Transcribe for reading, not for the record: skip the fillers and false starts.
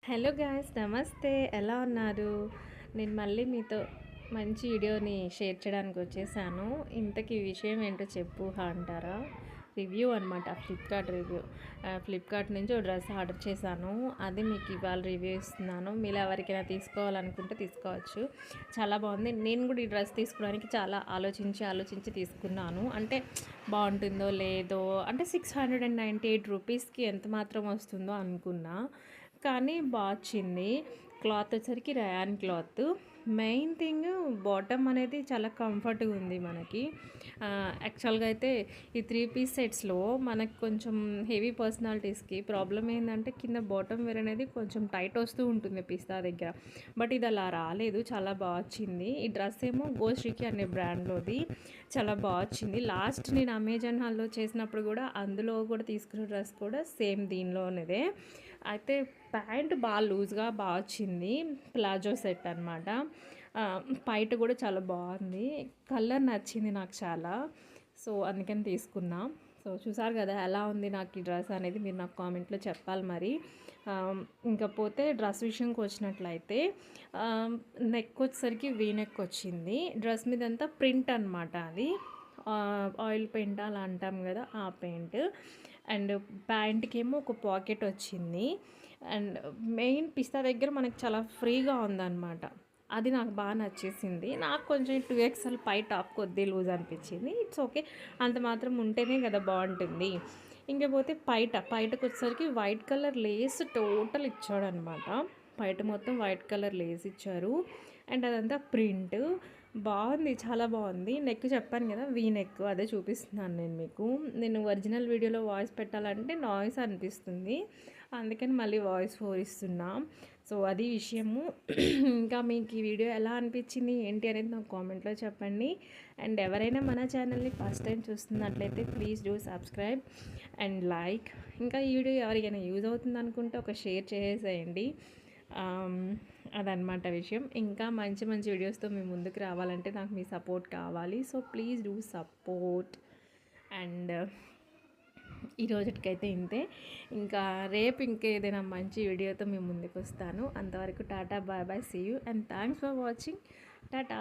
Hello guys, నమస్తే. ఎలా ఉన్నారు? నేను మళ్ళీ మీతో మంచి వీడియోని షేర్ చేయడానికి వచ్చేసాను. ఇంతకీ విషయం ఏంటో చెప్పు అంటారా? రివ్యూ అనమాట, ఫ్లిప్కార్ట్ రివ్యూ. ఫ్లిప్కార్ట్ నుంచి ఒక డ్రెస్ ఆర్డర్ చేశాను. అది మీకు ఇవాళ రివ్యూ ఇస్తున్నాను. మీరు ఎవరికైనా తీసుకోవాలనుకుంటే తీసుకోవచ్చు. చాలా బాగుంది. నేను కూడా ఈ డ్రెస్ తీసుకోవడానికి చాలా ఆలోచించి తీసుకున్నాను. అంటే బాగుంటుందో లేదో, అంటే 698 రూపీస్కి ఎంత మాత్రం వస్తుందో అనుకున్నా. కానీ వచ్చింది. క్లాత్ వచ్చేసరికి rayon cloth. Main thing bottom అనేది చాలా కంఫర్ట్గా ఉంది మనకి. యాక్చువల్గా అయితే ఈ 3 పీస్ సెట్స్లో మనకు కొంచెం హెవీ పర్సనాలిటీస్కి ప్రాబ్లం ఏంటంటే కింద బాటమ్ వేర్ అనేది కొంచెం టైట్ వస్తూ ఉంటుంది పిస్తా దగ్గర. బట్ ఇది అలా రాలేదు, చాలా బాగా వచ్చింది. ఈ డ్రెస్ ఏమో గోశ్రీకి అనే బ్రాండ్లోది. చాలా బాగా వచ్చింది. లాస్ట్ నేను అమెజాన్ హాల్లో చేసినప్పుడు కూడా అందులో కూడా తీసుకున్న డ్రెస్ కూడా సేమ్ దీనిలోనిదే. అయితే ప్యాంట్ బాగా లూజ్గా బాగా వచ్చింది. ప్లాజో సెట్ అనమాట. పైట కూడా చాలా బాగుంది. కలర్ నచ్చింది నాకు చాలా. సో అందుకని తీసుకున్నా. సో చూసారు కదా ఎలా ఉంది నాకు ఈ డ్రెస్ అనేది, మీరు నాకు కామెంట్లో చెప్పాలి మరి. ఇంకా పోతే డ్రెస్ విషయంకి వచ్చినట్లయితే నెక్ వచ్చేసరికి వీ నెక్ వచ్చింది. డ్రెస్ మీద అంతా ప్రింట్ అనమాట. అది ఆయిల్ పెయింట్ అలా అంటాం కదా, ఆ పెయింట్. అండ్ ప్యాంట్కి ఏమో ఒక పాకెట్ వచ్చింది. అండ్ మెయిన్ పిస్తా దగ్గర మనకి చాలా ఫ్రీగా ఉందన్నమాట. అది నాకు బాగా నచ్చేసింది. నాకు కొంచెం 2XL పై టాప్ కొద్ది లూజ్ అనిపించింది. ఇట్స్ ఓకే, అంత మాత్రం ఉంటేనే కదా బాగుంటుంది. ఇంకపోతే పైటకు వచ్చేసరికి వైట్ కలర్ లేస్ టోటల్ ఇచ్చాడనమాట. పైట మొత్తం వైట్ కలర్ లేస్ ఇచ్చారు. అండ్ అదంతా ప్రింట్ బాగుంది, చాలా బాగుంది. నెక్ చెప్పాను కదా, వీ నెక్, అదే చూపిస్తున్నాను నేను మీకు. నేను ఒరిజినల్ వీడియోలో వాయిస్ పెట్టాలంటే నాయిస్ అనిపిస్తుంది, అందుకని మళ్ళీ వాయిస్ ఓవర్ ఇస్తున్నా. సో అది విషయము. ఇంకా మీకు ఈ వీడియో ఎలా అనిపించింది ఏంటి అనేది నాకు కామెంట్లో చెప్పండి. అండ్ ఎవరైనా మన ఛానల్ని ఫస్ట్ టైం చూస్తున్నట్లయితే please do subscribe and like. ఇంకా ఈ వీడియో ఎవరికైనా యూజ్ అవుతుంది అనుకుంటే ఒక షేర్ చేసేయండి. అదనమాట విషయం. ఇంకా మంచి మంచి వీడియోస్తో మీ ముందుకు రావాలంటే నాకు మీ సపోర్ట్ కావాలి. So please do support. And ఈరోజుకైతే ఇంతే. ఇంకా రేపు ఇంకేదైనా మంచి వీడియోతో మీ ముందుకు వస్తాను. అంతవరకు tata, bye bye, see you and thanks for watching. Tata.